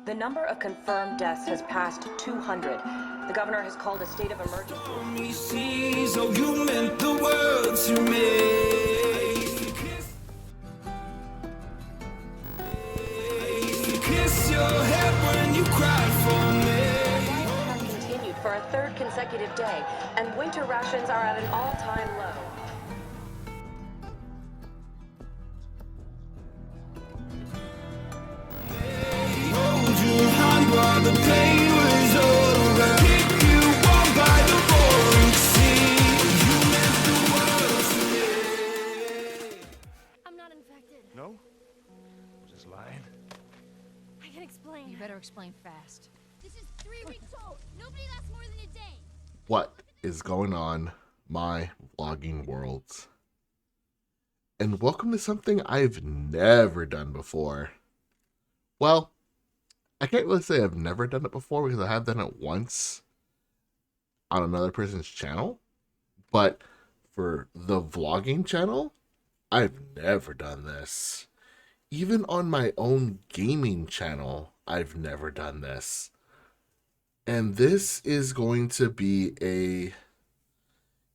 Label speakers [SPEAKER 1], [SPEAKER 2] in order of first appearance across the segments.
[SPEAKER 1] The number of confirmed deaths has passed 200. The governor has called a state of emergency.
[SPEAKER 2] Oh, you meant the world to me. Kiss your head when you cried for me.
[SPEAKER 1] Has continued for a third consecutive day, and winter rations are at an all-time low.
[SPEAKER 2] Hold your hand while the pain was over. Keep you warm by the roaring sea. You meant the world to me.
[SPEAKER 3] I'm not infected.
[SPEAKER 4] No? Just lying.
[SPEAKER 3] I can explain.
[SPEAKER 5] You better explain fast.
[SPEAKER 3] This is 3 weeks old. Nobody lasts more than a day.
[SPEAKER 6] What is going on, my vlogging worlds? And welcome to something I've never done before. Well, I can't really say I've never done it before because I have done it once on another person's channel. But for the vlogging channel, I've never done this. Even on my own gaming channel, I've never done this. And this is going to be a,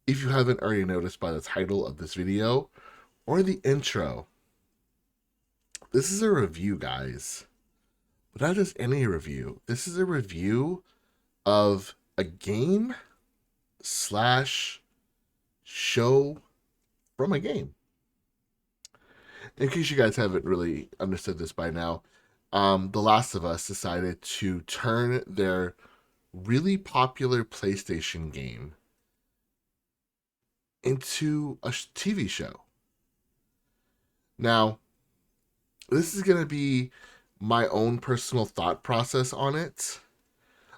[SPEAKER 6] if you haven't already noticed by the title of this video or the intro, this is a review, guys. But not just any review. This is a review of a game slash show from a game. In case you guys haven't really understood this by now, The Last of Us decided to turn their really popular PlayStation game into a TV show. Now, this is going to be my own personal thought process on it,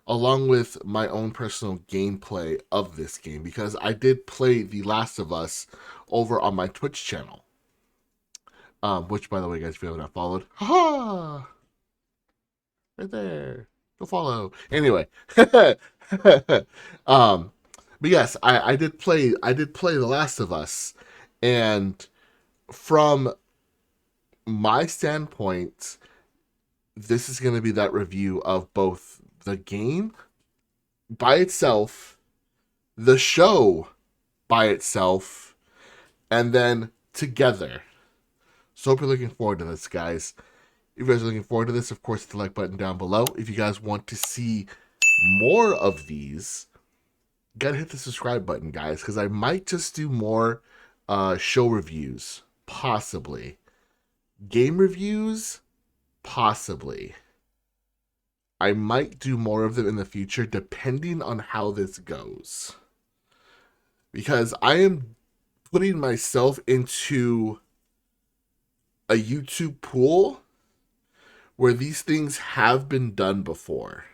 [SPEAKER 6] along with my own personal gameplay of this game, because I did play The Last of Us over on my Twitch channel. Which, by the way, guys, if you haven't followed, haha, right there, go follow. Anyway, but yes, I did play The Last of Us, and from my standpoint, this is going to be that review of both the game by itself, the show by itself, and then together. So hope you're looking forward to this, guys. If you guys are looking forward to this, of course, hit the like button down below. If you guys want to see more of these, you gotta hit the subscribe button, guys, because I might just do more show reviews, possibly. Game reviews, possibly. I might do more of them in the future, depending on how this goes. Because I am putting myself into a YouTube pool where these things have been done before.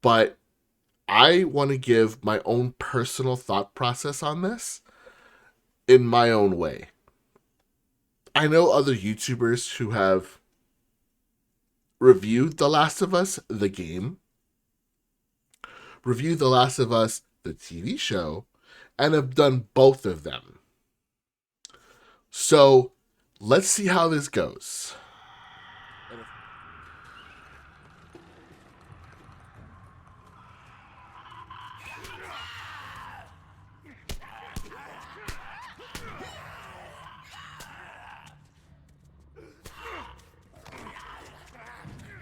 [SPEAKER 6] But I want to give my own personal thought process on this in my own way. I know other YouTubers who have reviewed The Last of Us, the game, reviewed The Last of Us, the TV show, and have done both of them. So, let's see how this goes.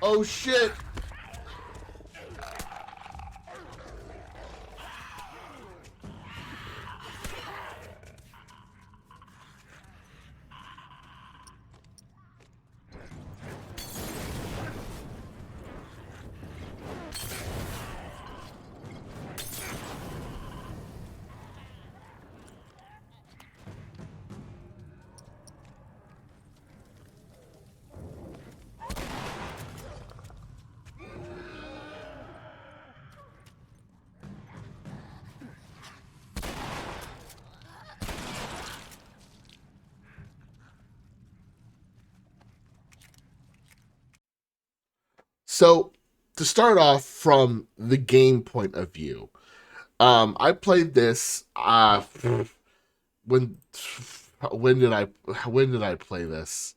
[SPEAKER 6] Oh shit! So, to start off from the game point of view, I played this. When did I play this?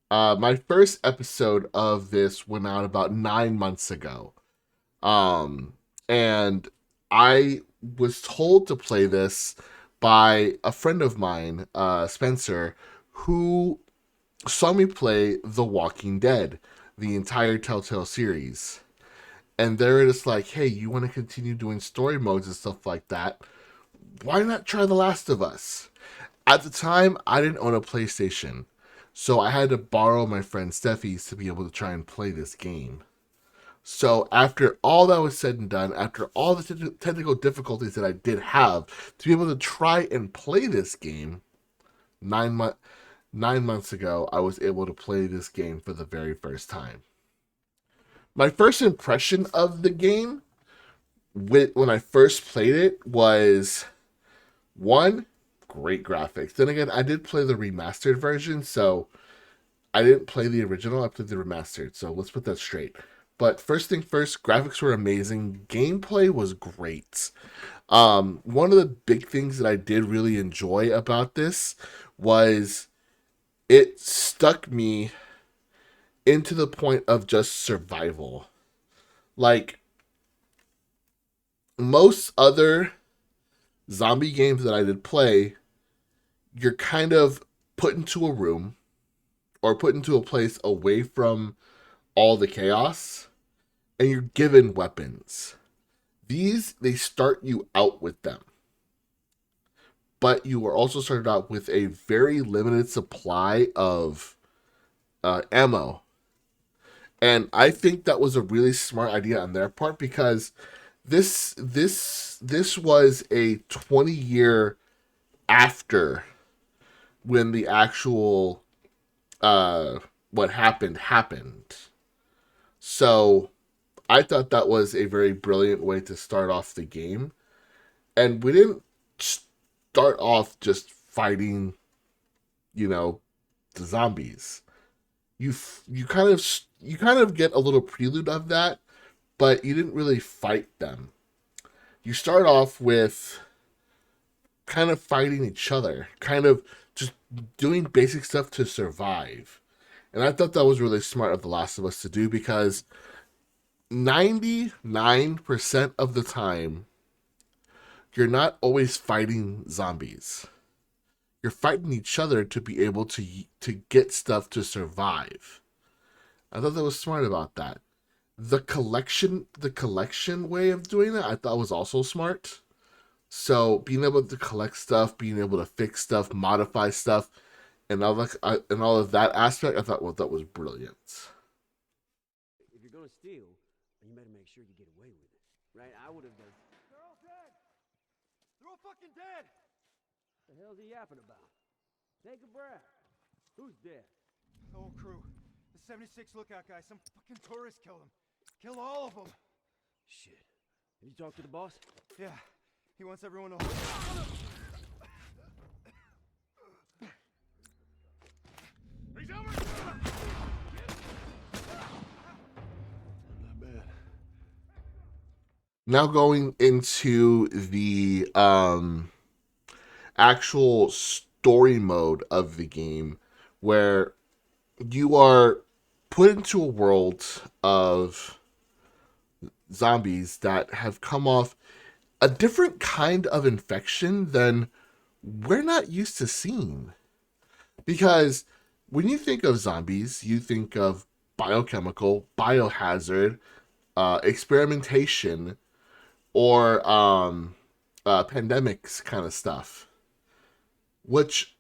[SPEAKER 6] My first episode of this went out about 9 months ago. And I was told to play this by a friend of mine, Spencer, who saw me play The Walking Dead, the entire Telltale series. And they're just like, hey, you want to continue doing story modes and stuff like that? Why not try The Last of Us? At the time, I didn't own a PlayStation, so I had to borrow my friend Steffi's to be able to try and play this game. So after all that was said and done, after all the technical difficulties that I did have, to be able to try and play this game, 9 months ago, I was able to play this game for the very first time. My first impression of the game, when I first played it, was one, great graphics. Then again, I did play the remastered version, so I didn't play the original, I played the remastered, so let's put that straight. But first thing first, graphics were amazing. Gameplay was great. One of the big things that I did really enjoy about this was it stuck me into the point of just survival. Like, most other zombie games that I did play, you're kind of put into a room or put into a place away from all the chaos, and you're given weapons. These, they start you out with them. But you are also started out with a very limited supply of ammo. And I think that was a really smart idea on their part, because this was a 20-year after when the actual what happened. So I thought that was a very brilliant way to start off the game. And we didn't start off just fighting, the zombies. You kind of get a little prelude of that, but you didn't really fight them. You start off with kind of fighting each other, kind of just doing basic stuff to survive. And I thought that was really smart of The Last of Us to do, because 99% of the time, you're not always fighting zombies. You're fighting each other to be able to get stuff to survive. I thought that was smart about that. The collection way of doing it, I thought was also smart. So being able to collect stuff, being able to fix stuff, modify stuff, and all of that aspect, I thought that was brilliant.
[SPEAKER 5] If you're gonna steal, you better make sure you get away with it, right? I would have done.
[SPEAKER 7] They're all dead. They're all fucking dead.
[SPEAKER 5] What the hell's he yapping about? Take a breath. Who's dead?
[SPEAKER 7] The whole crew. The 76 lookout guy. Some fucking tourist killed him. Kill all of them.
[SPEAKER 5] Shit. Did you talk to the boss?
[SPEAKER 7] Yeah. He wants everyone to.
[SPEAKER 5] Not bad.
[SPEAKER 6] Now going into the actual story mode of the game, where you are put into a world of zombies that have come off a different kind of infection than we're not used to seeing. Because when you think of zombies, you think of biochemical, biohazard, experimentation, or pandemics kind of stuff. Which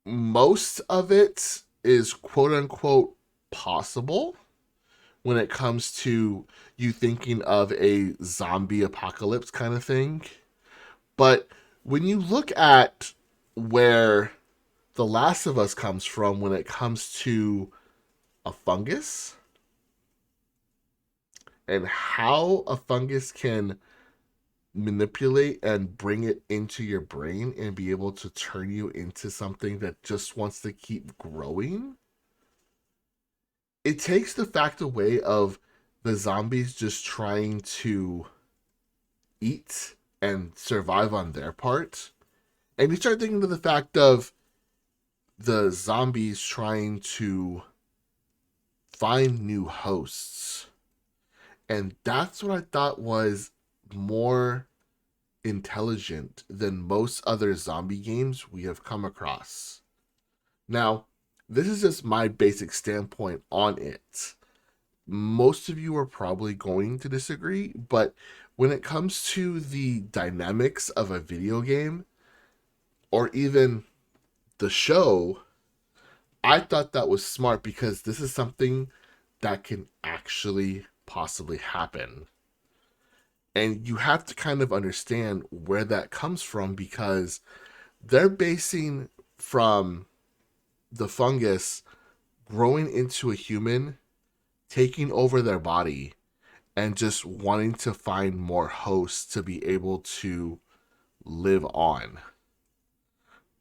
[SPEAKER 6] most of it is quote unquote possible when it comes to you thinking of a zombie apocalypse kind of thing. But when you look at where The Last of Us comes from when it comes to a fungus, and how a fungus can manipulate and bring it into your brain and be able to turn you into something that just wants to keep growing, it takes the fact away of the zombies just trying to eat and survive on their part. And you start thinking of the fact of the zombies trying to find new hosts. And that's what I thought was more intelligent than most other zombie games we have come across. Now, this is just my basic standpoint on it. Most of you are probably going to disagree, but when it comes to the dynamics of a video game or even the show, I thought that was smart because this is something that can actually possibly happen. And you have to kind of understand where that comes from because they're basing from the fungus growing into a human, taking over their body, and just wanting to find more hosts to be able to live on.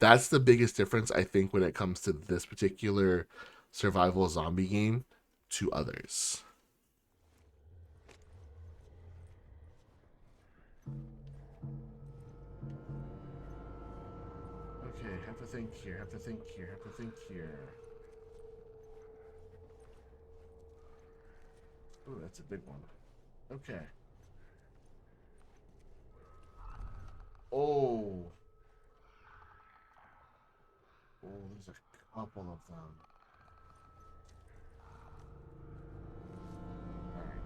[SPEAKER 6] That's the biggest difference, I think, when it comes to this particular survival zombie game to others. Okay, have to think here, have to think here, have to think here. Ooh, that's a big one. Okay. Oh. Oh, there's a couple of them. Alright.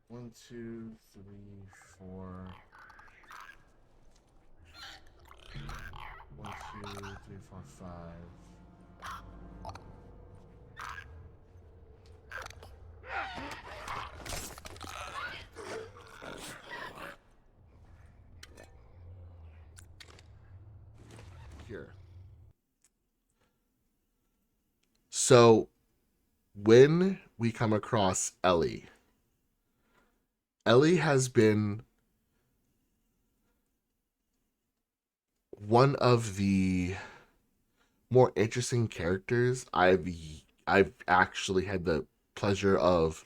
[SPEAKER 6] 1, 2, 3, 4. 1, 2, 3, 4, 5. Here. So, when we come across Ellie, Ellie has been one of the more interesting characters I've actually had the pleasure of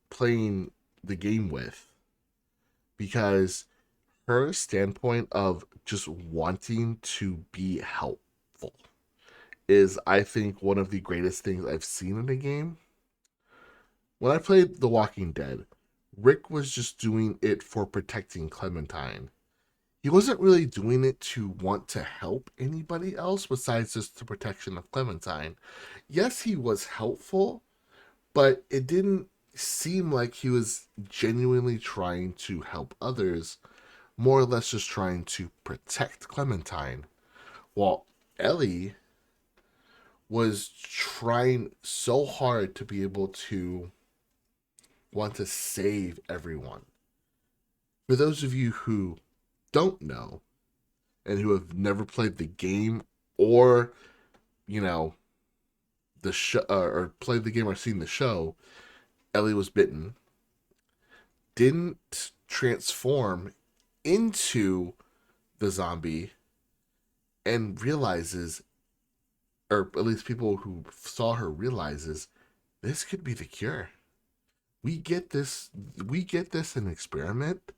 [SPEAKER 6] playing the game with, because her standpoint of just wanting to be helpful is, I think, one of the greatest things I've seen in a game. When I played The Walking Dead, Rick was just doing it for protecting Clementine. He wasn't really doing it to want to help anybody else besides just the protection of Clementine. Yes, he was helpful, but it didn't seem like he was genuinely trying to help others, more or less just trying to protect Clementine. While Ellie was trying so hard to be able to want to save everyone. For those of you who don't know and who have never played the game or, the show, or played the game or seen the show, Ellie was bitten, didn't transform into the zombie, and realizes, or at least people who saw her realizes, this could be the cure. We get this an experiment.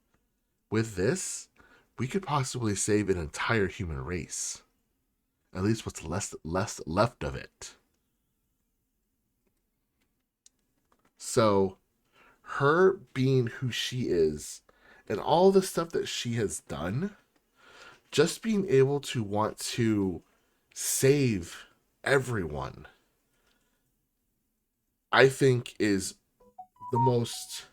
[SPEAKER 6] With this, we could possibly save an entire human race. At least what's less left of it. So, her being who she is, and all the stuff that she has done, just being able to want to save everyone, I think is the most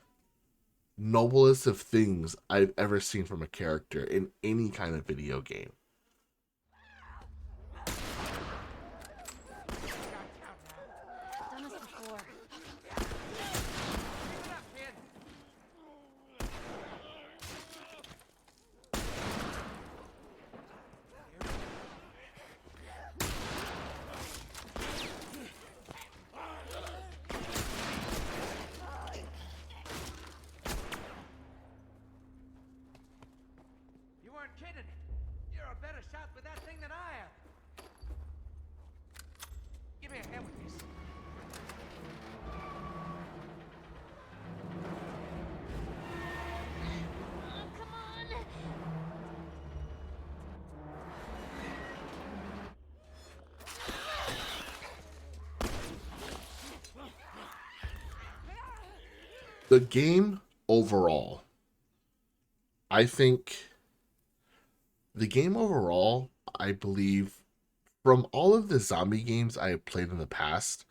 [SPEAKER 6] noblest of things I've ever seen from a character in any kind of video game.
[SPEAKER 3] Done this before.
[SPEAKER 8] You weren't kidding. You're a better shot with that thing than I am. Give me a hand with this.
[SPEAKER 3] Oh, come on!
[SPEAKER 6] the game overall, I think the game overall, I believe, from all of the zombie games I have played in the past,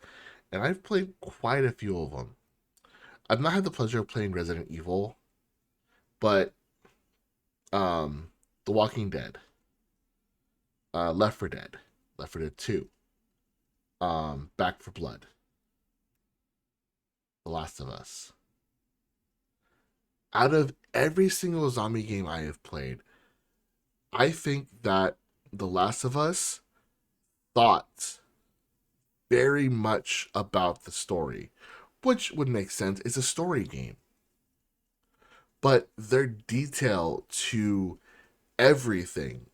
[SPEAKER 6] and I've played quite a few of them. I've not had the pleasure of playing Resident Evil, but um, The Walking Dead, Left 4 Dead, Left 4 Dead 2, Back 4 Blood, The Last of Us. Out of every single zombie game I have played, I think that The Last of Us thought very much about the story, which would make sense. It's a story game. But their detail to everything,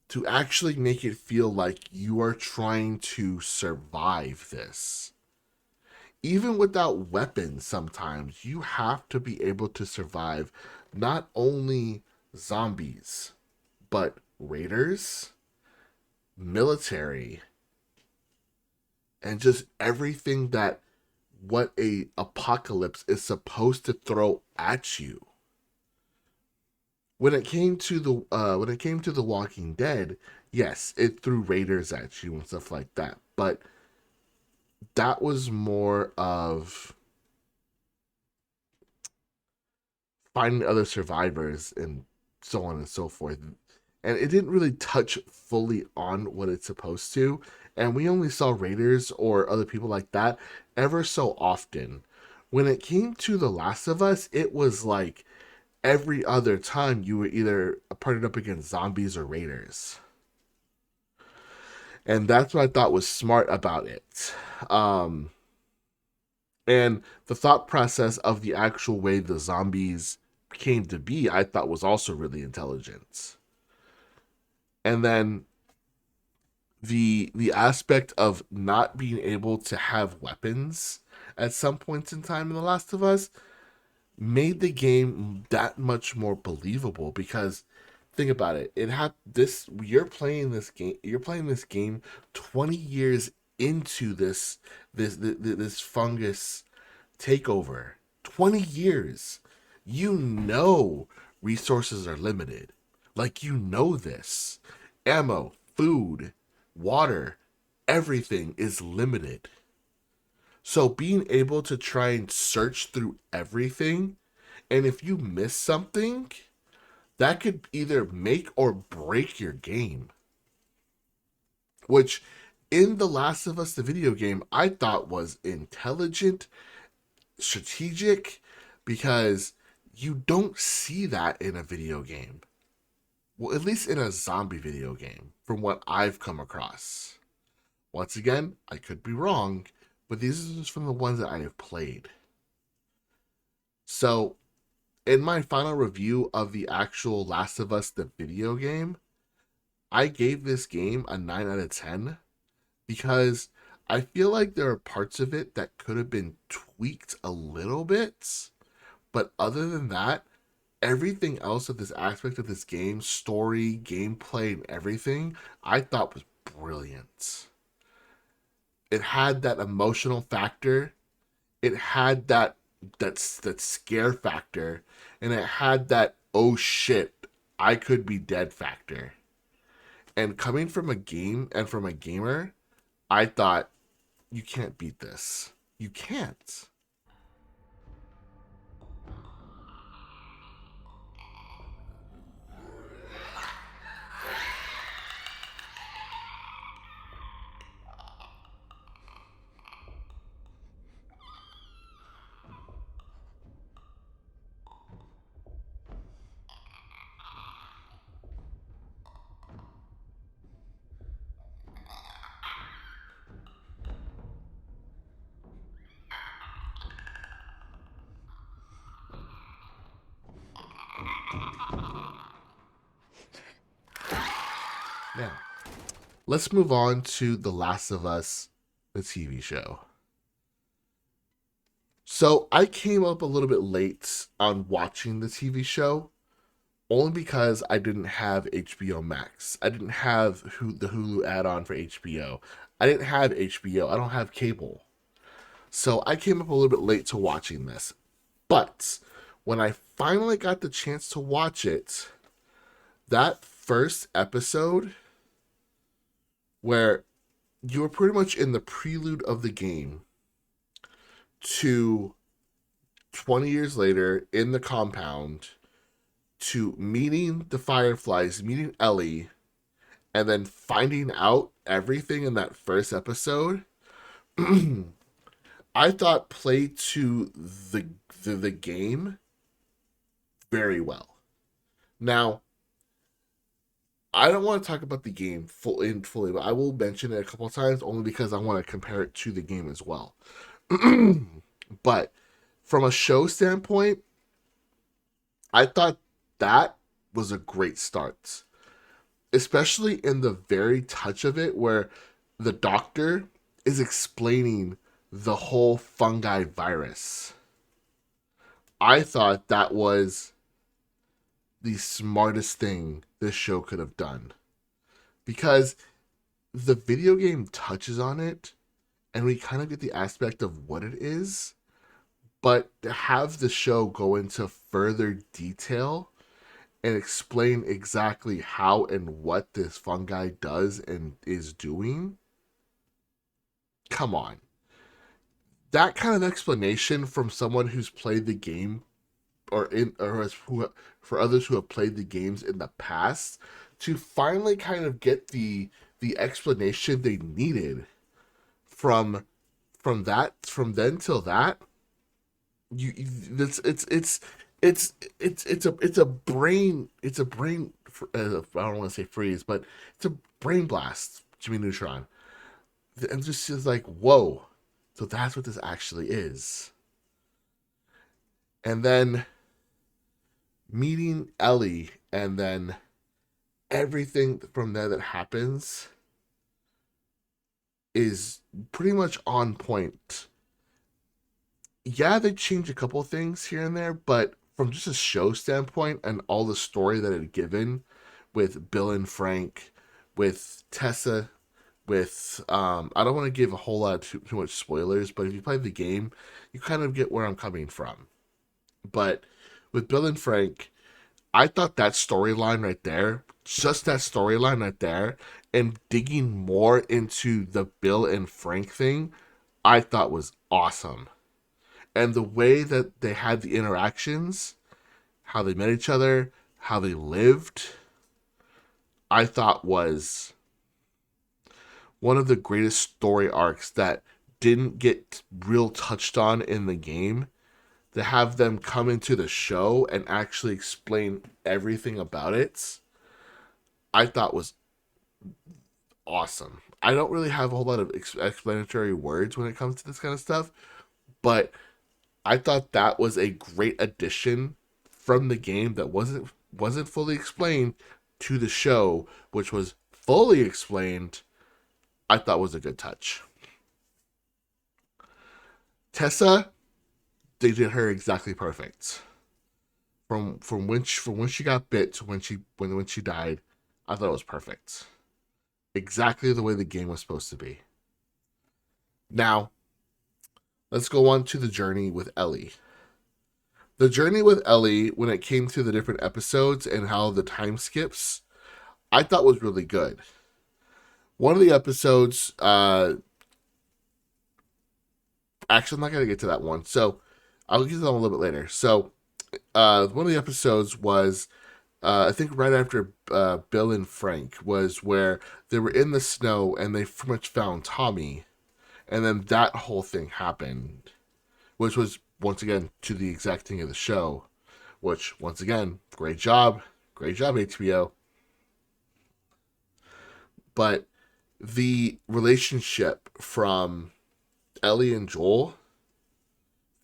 [SPEAKER 6] to actually make it feel like you are trying to survive this. Even without weapons, sometimes you have to be able to survive not only zombies, but raiders, military, and just everything that what a apocalypse is supposed to throw at you. When it came to the Walking Dead, yes, it threw raiders at you and stuff like that, but that was more of finding other survivors and so on and so forth. And it didn't really touch fully on what it's supposed to. And we only saw raiders or other people like that ever so often. When it came to The Last of Us, it was like every other time you were either partnered up against zombies or raiders. And that's what I thought was smart about it. And the thought process of the actual way the zombies came to be, I thought was also really intelligent. And then the aspect of not being able to have weapons at some points in time in The Last of Us made the game that much more believable, because think about it, you're playing this game 20 years into this fungus takeover. 20 years. You know resources are limited. Like, you know this. Ammo, food, water, everything is limited. So being able to try and search through everything, and if you miss something, that could either make or break your game. Which, in The Last of Us, the video game, I thought was intelligent, strategic, because you don't see that in a video game. Well, at least in a zombie video game, from what I've come across. Once again, I could be wrong, but these are just from the ones that I have played. So, in my final review of the actual Last of Us, the video game, I gave this game a 9 out of 10 because I feel like there are parts of it that could have been tweaked a little bit. But other than that, everything else of this aspect of this game, story, gameplay, and everything, I thought was brilliant. It had that emotional factor. It had that scare factor, and it had that oh shit, I could be dead factor. And coming from a game and from a gamer, I thought, you can't beat this. You can't. Now, let's move on to The Last of Us, the TV show. So I came up a little bit late on watching the TV show, only because I didn't have HBO Max. I didn't have the Hulu add-on for HBO. I didn't have HBO. I don't have cable. So I came up a little bit late to watching this. But when I finally got the chance to watch it, that first episode where you were pretty much in the prelude of the game to 20 years later in the compound to meeting the Fireflies, meeting Ellie, and then finding out everything in that first episode, I thought played to the game very well. Now, I don't want to talk about the game fully, but I will mention it a couple of times only because I want to compare it to the game as well. But from a show standpoint, I thought that was a great start, especially in the very touch of it where the doctor is explaining the whole fungi virus. I thought that was the smartest thing this show could have done, because the video game touches on it and we kind of get the aspect of what it is, but to have the show go into further detail and explain exactly how and what this fungi does and is doing, come on. That kind of explanation from someone who's played the game for others who have played the games in the past to finally kind of get the explanation they needed from then till that, it's a brain I don't want to say freeze, but it's a brain blast, Jimmy Neutron. And just is like, whoa, so that's what this actually is. And then meeting Ellie, and then everything from there that happens is pretty much on point. Yeah, they changed a couple things here and there, but from just a show standpoint and all the story that it had given with Bill and Frank, with Tessa, with I don't want to give a whole lot too much spoilers, but if you play the game, you kind of get where I'm coming from. But with Bill and Frank, I thought that storyline right there, just that storyline right there, and digging more into the Bill and Frank thing, I thought was awesome. And the way that they had the interactions, how they met each other, how they lived, I thought was one of the greatest story arcs that didn't get real touched on in the game. To have them come into the show and actually explain everything about it, I thought was awesome. I don't really have a whole lot of explanatory words when it comes to this kind of stuff, but I thought that was a great addition from the game that wasn't fully explained to the show, which was fully explained. I thought was a good touch. Tessa, they did her exactly perfect. From when she got bit to when she died, I thought it was perfect. Exactly the way the game was supposed to be. Now, let's go on to the journey with Ellie. The journey with Ellie, when it came to the different episodes and how the time skips, I thought was really good. One of the episodes, actually, I'm not going to get to that one. So, I'll get to that one a little bit later. So, one of the episodes was, I think right after Bill and Frank, was where they were in the snow and they pretty much found Tommy. And then that whole thing happened, which was, once again, to the exact thing of the show, which, once again, great job, HBO. But the relationship from Ellie and Joel,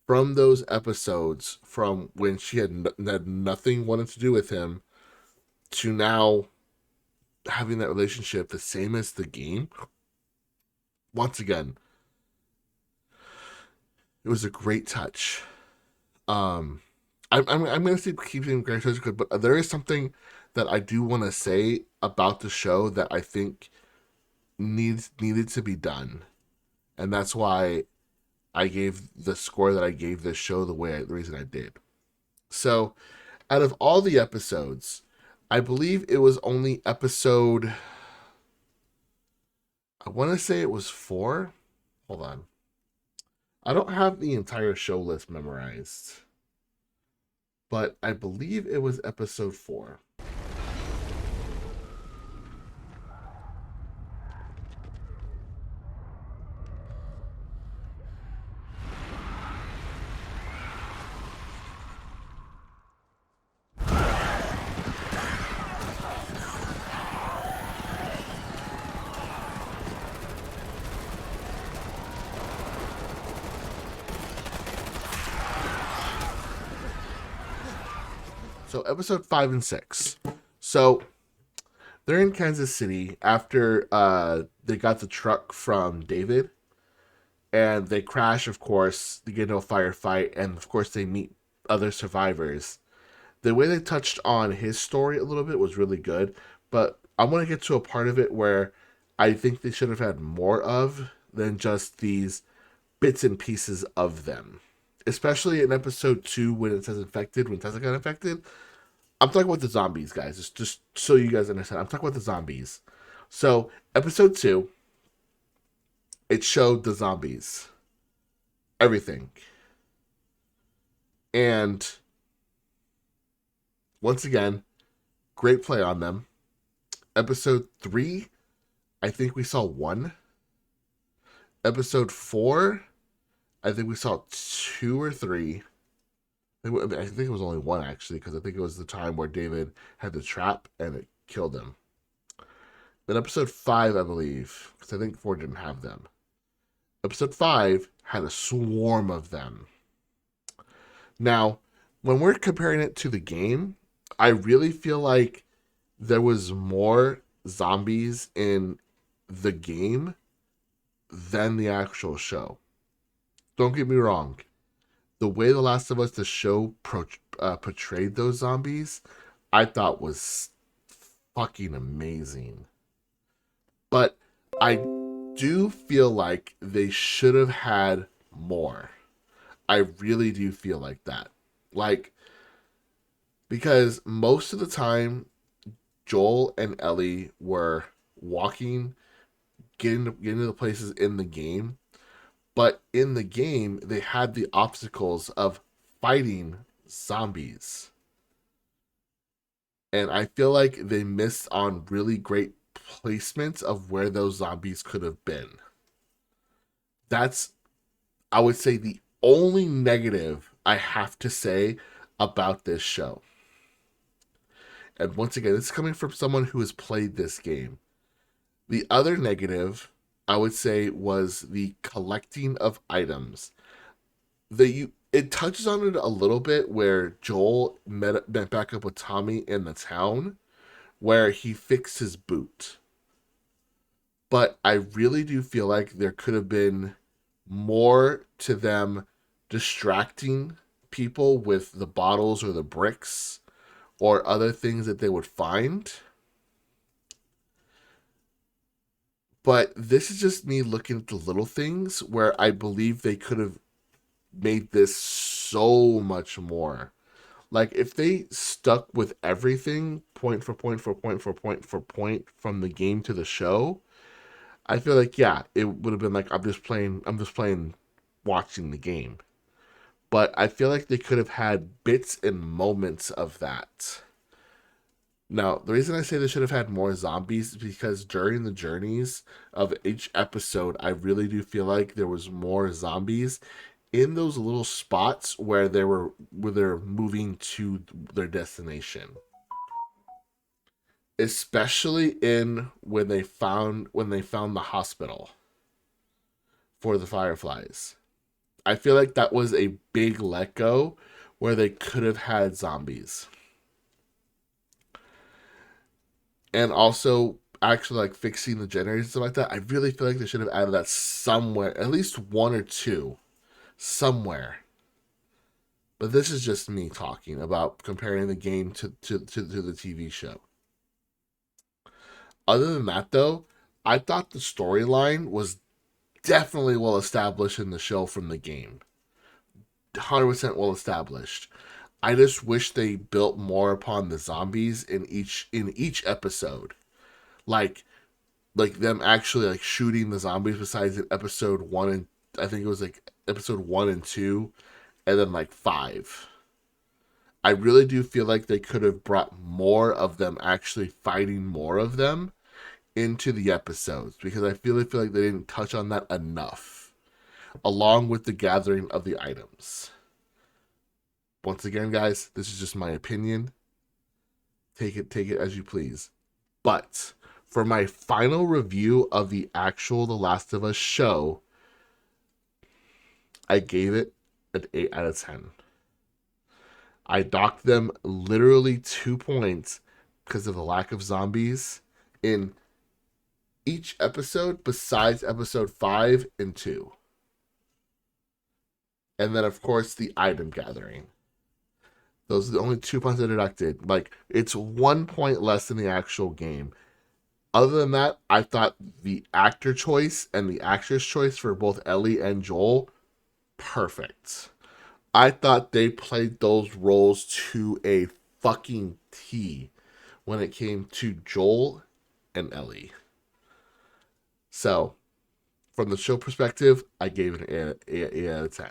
[SPEAKER 6] from those episodes, from when she had nothing wanted to do with him, to now having that relationship the same as the game, once again, it was a great touch. I'm going to keep saying great touch, but there is something that I do want to say about the show that I think needed to be done, and that's why I gave the score that I gave this show the reason I did. So, out of all the episodes, I believe it was only episode, I want to say it was 4. Hold on. I don't have the entire show list memorized, but I believe it was episode 4. So episode 5 and 6. So they're in Kansas City after they got the truck from David, and they crash, of course. They get into a firefight, and of course they meet other survivors. The way they touched on his story a little bit was really good, but I want to get to a part of it where I think they should have had more of than just these bits and pieces of them. Especially in episode 2 when it says infected, when Tessa got infected. I'm talking about the zombies, guys. Just so you guys understand. I'm talking about the zombies. So, episode 2, it showed the zombies. Everything. And once again, great play on them. Episode 3, I think we saw 1. Episode 4, I think we saw 2 or 3. I think it was only 1, actually, because I think it was the time where David had the trap and it killed him. Then episode 5, I believe, because I think 4 didn't have them. Episode 5 had a swarm of them. Now, when we're comparing it to the game, I really feel like there was more zombies in the game than the actual show. Don't get me wrong. The way The Last of Us, the show, portrayed those zombies, I thought was fucking amazing. But I do feel like they should have had more. I really do feel like that. Like, because most of the time, Joel and Ellie were walking, getting to the places in the game. But in the game, they had the obstacles of fighting zombies. And I feel like they missed on really great placements of where those zombies could have been. That's, I would say, the only negative I have to say about this show. And once again, this is coming from someone who has played this game. The other negative, I would say, was the collecting of items. It touches on it a little bit where Joel met back up with Tommy in the town, where he fixed his boot. But I really do feel like there could have been more to them distracting people with the bottles or the bricks or other things that they would find. But this is just me looking at the little things where I believe they could have made this so much more. Like, if they stuck with everything, point for point for point for point for point, from the game to the show, I feel like, yeah, it would have been like, I'm just playing, watching the game. But I feel like they could have had bits and moments of that. Now, the reason I say they should have had more zombies is because during the journeys of each episode, I really do feel like there was more zombies in those little spots where they're moving to their destination. Especially when they found the hospital for the Fireflies. I feel like that was a big let go where they could have had zombies. And also actually like fixing the generators and stuff like that. I really feel like they should have added that somewhere, at least 1 or 2 somewhere. But this is just me talking about comparing the game to the TV show. Other than that, though, I thought the storyline was definitely well established in the show from the game. 100% well established. I just wish they built more upon the zombies in each episode. Like them actually like shooting the zombies besides in episode 1 and I think it was like episode 1 and 2 and then like 5. I really do feel like they could have brought more of them actually fighting more of them into the episodes because I feel like they didn't touch on that enough, along with the gathering of the items. Once again, guys, this is just my opinion. Take it as you please. But for my final review of the actual The Last of Us show, I gave it an 8 out of 10. I docked them literally 2 points because of the lack of zombies in each episode besides episode 5 and 2. And then, of course, the item gathering. Those are the only 2 points I deducted. Like, it's 1 point less than the actual game. Other than that, I thought the actor choice and the actress choice for both Ellie and Joel, perfect. I thought they played those roles to a fucking T when it came to Joel and Ellie. So, from the show perspective, I gave it an 8 out of 10.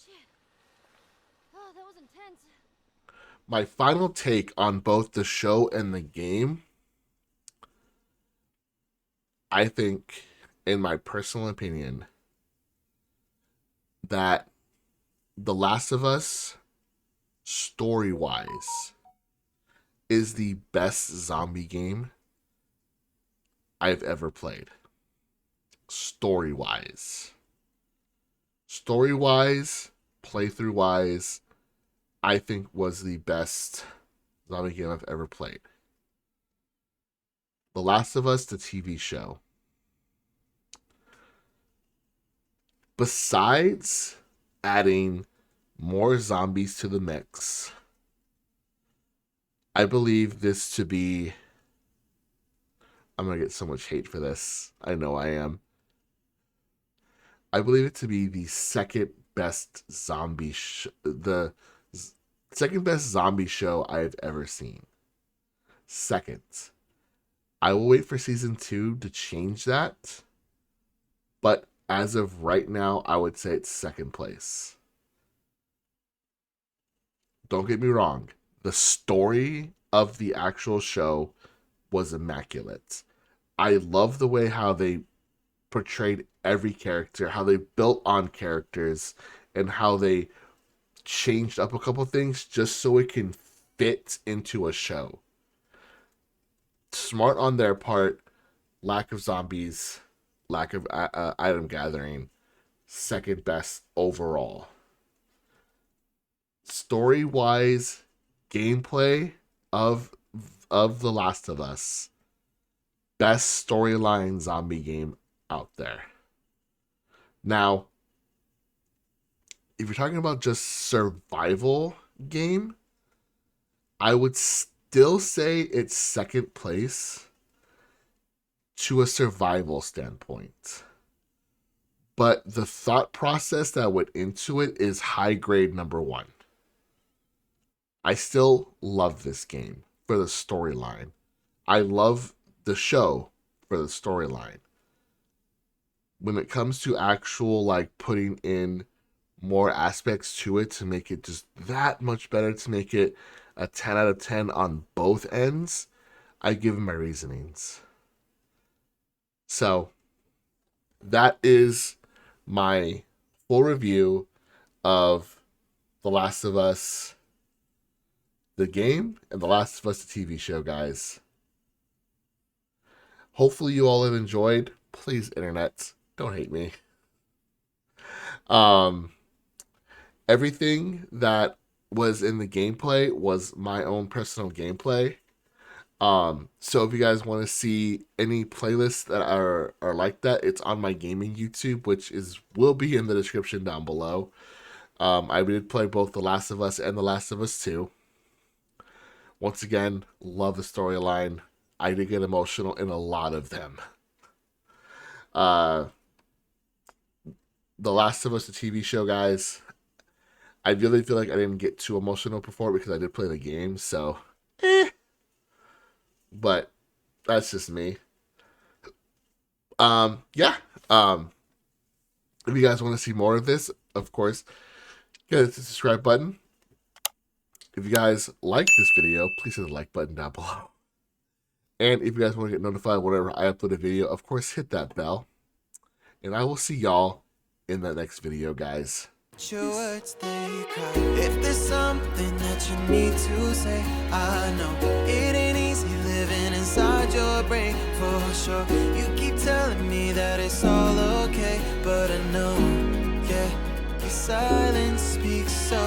[SPEAKER 3] Shit. Oh, that was intense.
[SPEAKER 6] My final take on both the show and the game, I think, in my personal opinion, that The Last of Us, story-wise, is the best zombie game I've ever played. Story-wise. Story-wise, playthrough-wise, I think was the best zombie game I've ever played. The Last of Us, the TV show. Besides adding more zombies to the mix, I believe this to be... I'm going to get so much hate for this. I know I am. I believe it to be the second best zombie the second best zombie show I've ever seen. Second. I will wait for season 2 to change that. But as of right now, I would say it's second place. Don't get me wrong. The story of the actual show was immaculate. I love the way how they portrayed every character, how they built on characters, and how they changed up a couple things just so it can fit into a show. Smart on their part. Lack of zombies, lack of item gathering, second best overall. Story-wise, gameplay of The Last of Us, best storyline zombie game out there. Now, if you're talking about just survival game, I would still say it's second place to a survival standpoint. But the thought process that went into it is high grade number 1. I still love this game for the storyline. I love the show for the storyline. When it comes to actual like putting in more aspects to it to make it just that much better, to make it a 10 out of 10 on both ends, I give them my reasonings. So that is my full review of The Last of Us, the game, and The Last of Us, the TV show, guys. Hopefully you all have enjoyed. Please, internet, don't hate me. Everything that was in the gameplay was my own personal gameplay. So if you guys want to see any playlists that are like that, it's on my gaming YouTube, which will be in the description down below. I did play both The Last of Us and The Last of Us 2. Once again, love the storyline. I did get emotional in a lot of them. The Last of Us, the TV show, guys, I really feel like I didn't get too emotional before because I did play the game, so but that's just me. Yeah. If you guys want to see more of this, of course, hit the subscribe button. If you guys like this video, please hit the like button down below. And if you guys want to get notified whenever I upload a video, of course, hit that bell. And I will see y'all in the next video, guys.
[SPEAKER 2] Your words, they cry. If there's something that you need to say, I know it ain't easy living inside your brain, for sure. You keep telling me that it's all okay, but I know, yeah, your silence speaks so